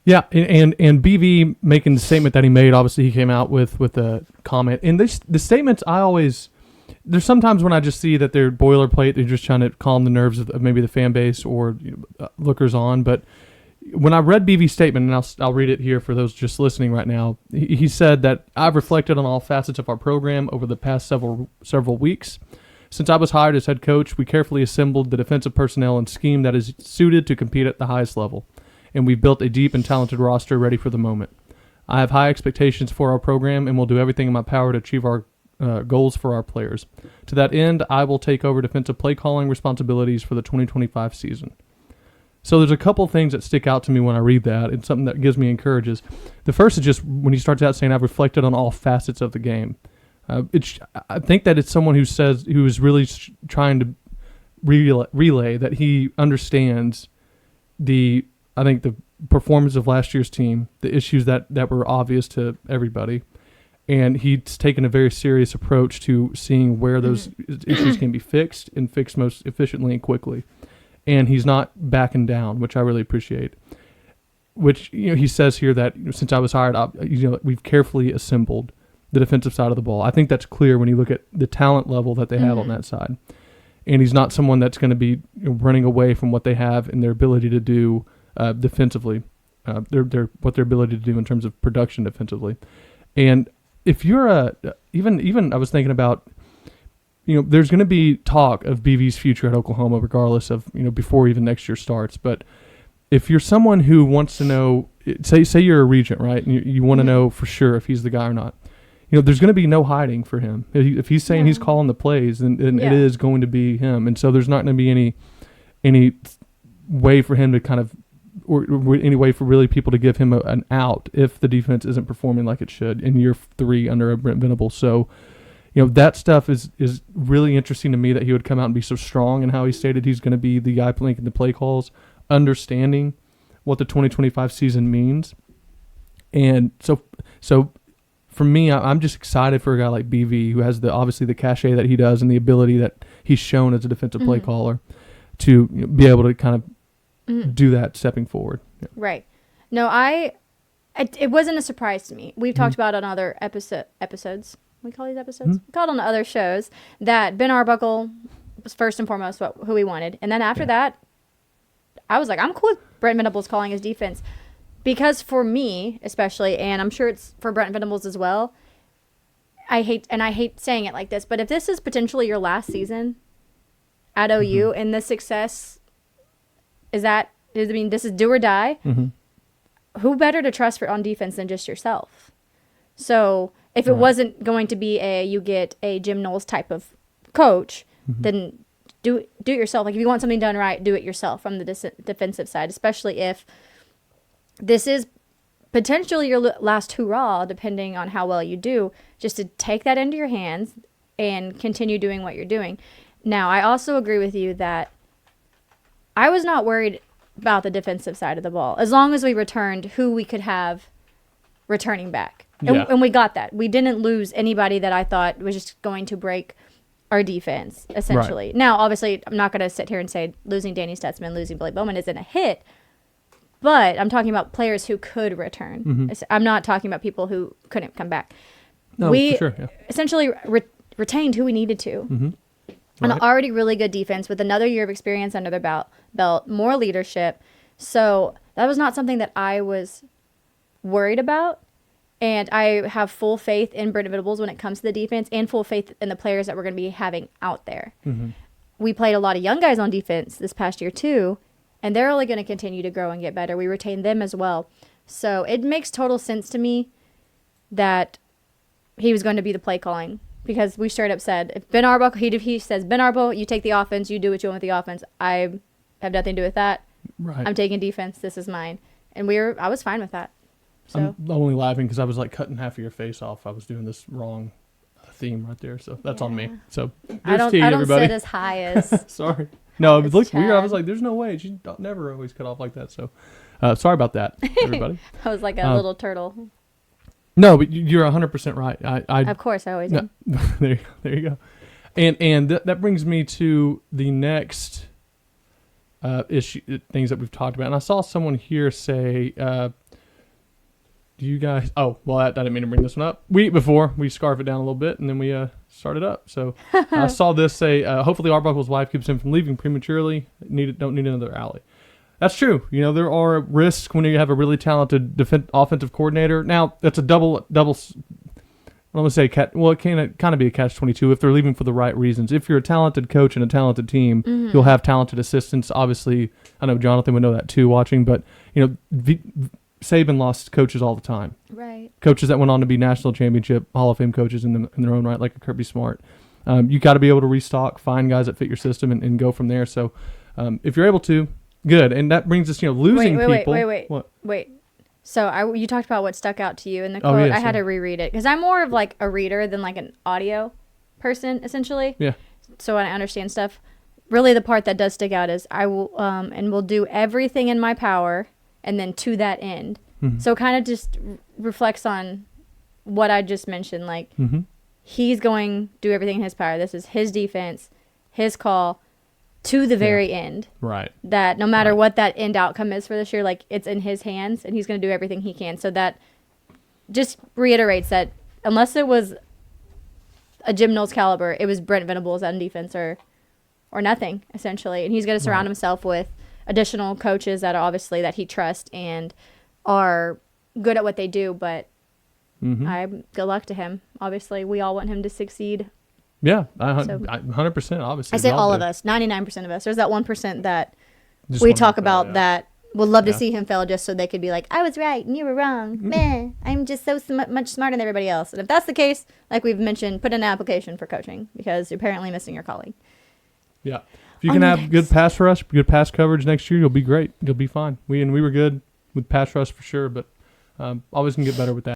Yeah, and BV making the statement that he made, obviously he came out with a comment. And the statements there's sometimes when I just see that they're boilerplate, they're just trying to calm the nerves of maybe the fan base or lookers on. But when I read BV's statement, and I'll read it here for those just listening right now, he said that I've reflected on all facets of our program over the past several weeks. Since I was hired as head coach, we carefully assembled the defensive personnel and scheme that is suited to compete at the highest level, and we've built a deep and talented roster ready for the moment. I have high expectations for our program and will do everything in my power to achieve our goals for our players. To that end, I will take over defensive play calling responsibilities for the 2025 season. So there's a couple things that stick out to me when I read that, and something that gives me encourages. The first is just when he starts out saying, I've reflected on all facets of the game. I think that it's someone who is really trying to relay that he understands the performance of last year's team, the issues that were obvious to everybody, and he's taken a very serious approach to seeing where those issues can be fixed and fixed most efficiently and quickly. And he's not backing down, which I really appreciate. Which, he says here that since I was hired, we've carefully assembled the defensive side of the ball. I think that's clear when you look at the talent level that they have on that side. And he's not someone that's going to be running away from what they have and their ability to do defensively, what their ability to do in terms of production defensively. And if you're even I was thinking about, there's going to be talk of BV's future at Oklahoma, regardless of, before even next year starts. But if you're someone who wants to know, say you're a regent, right, and you want to know for sure if he's the guy or not, there's going to be no hiding for him. If he's saying he's calling the plays, then it is going to be him. And so there's not going to be any way for him to kind of, or any way for really people to give him an out if the defense isn't performing like it should in year 3 under a Brent Venables. So, that stuff is really interesting to me, that he would come out and be so strong in how he stated he's going to be the guy making the play calls, understanding what the 2025 season means. And so for me, I'm just excited for a guy like BV, who has obviously the cachet that he does and the ability that he's shown as a defensive play caller to be able to kind of do that stepping forward. Yeah. Right. No, it wasn't a surprise to me. We've talked about on other episodes. We call these episodes? We called on the other shows that Ben Arbuckle was first and foremost who we wanted. And then after that, I was like, I'm cool with Brent Venables calling his defense. Because for me, especially, and I'm sure it's for Brent Venables as well, I hate saying it like this, but if this is potentially your last season at OU and the success this is do or die, who better to trust on defense than just yourself? So if it wasn't going to be you get a Jim Knowles type of coach, then do it yourself. Like if you want something done right, do it yourself from the defensive side, especially if this is potentially your last hurrah, depending on how well you do, just to take that into your hands and continue doing what you're doing. Now, I also agree with you that I was not worried about the defensive side of the ball, as long as we returned who we could have returning back. And we got that. We didn't lose anybody that I thought was just going to break our defense, essentially. Right. Now, obviously, I'm not going to sit here and say losing Danny Stutzman, losing Billy Bowman isn't a hit, but I'm talking about players who could return. I'm not talking about people who couldn't come back. No, we for sure, essentially retained who we needed to. An already really good defense with another year of experience under their belt, more leadership. So that was not something that I was worried about. And I have full faith in Brent Venables when it comes to the defense, and full faith in the players that we're going to be having out there. We played a lot of young guys on defense this past year too, and they're only going to continue to grow and get better. We retained them as well. So it makes total sense to me that he was going to be the play calling, because we straight up said, if Ben Arbuckle, he says, Ben Arbuckle, you take the offense, you do what you want with the offense. I have nothing to do with that. Right. I'm taking defense. This is mine. And I was fine with that. So. I'm only laughing because I was like cutting half of your face off. I was doing this wrong theme right there, so that's on me. So I don't sit as high as. Sorry. No, it looked weird. I was like, there's no way. She never always cut off like that. So sorry about that, everybody. I was like a little turtle. No, but you're 100% right. I of course, I always am. There you go. And that brings me to the next issue, things that we've talked about. And I saw someone here say Do you guys? Oh, well, I didn't mean to bring this one up. We before we scarf it down a little bit, and then we start it up. So I saw this say, hopefully Arbuckle's wife keeps him from leaving prematurely. Don't need another alley. That's true. You know, there are risks when you have a really talented offensive coordinator. Now that's a double. I don't want to say it can kind of be a catch-22 if they're leaving for the right reasons. If you're a talented coach and a talented team, you'll have talented assistants. Obviously, I know Jonathan would know that too watching, but you know, Saban lost coaches all the time. Right. Coaches that went on to be national championship Hall of Fame coaches in their own right, like a Kirby Smart. You got to be able to restock, find guys that fit your system, and go from there. So, if you're able to, good. And that brings us, losing people. Wait. So you talked about what stuck out to you in the quote. I had to reread it because I'm more of like a reader than like an audio person, essentially. Yeah. So I understand stuff. Really, the part that does stick out is I will and will do everything in my power, and then to that end. Mm-hmm. So kind of just reflects on what I just mentioned. Like he's going to do everything in his power. This is his defense, his call. To the very end. Right. That no matter what that end outcome is for this year, like it's in his hands and he's going to do everything he can. So that just reiterates that unless it was a Jim Knowles caliber, it was Brent Venables on defense or nothing, essentially. And he's going to surround himself with additional coaches that are obviously that he trusts and are good at what they do. But good luck to him. Obviously, we all want him to succeed. Yeah, 100%, obviously. I say all of us, 99% of us. There's that 1% that we talk about that would love to see him fail just so they could be like, I was right and you were wrong. Meh, I'm just so much smarter than everybody else. And if that's the case, like we've mentioned, put in an application for coaching because you're apparently missing your calling. Yeah. If you can have good pass rush, good pass coverage next year, you'll be great. You'll be fine. We were good with pass rush for sure, but always can get better with that.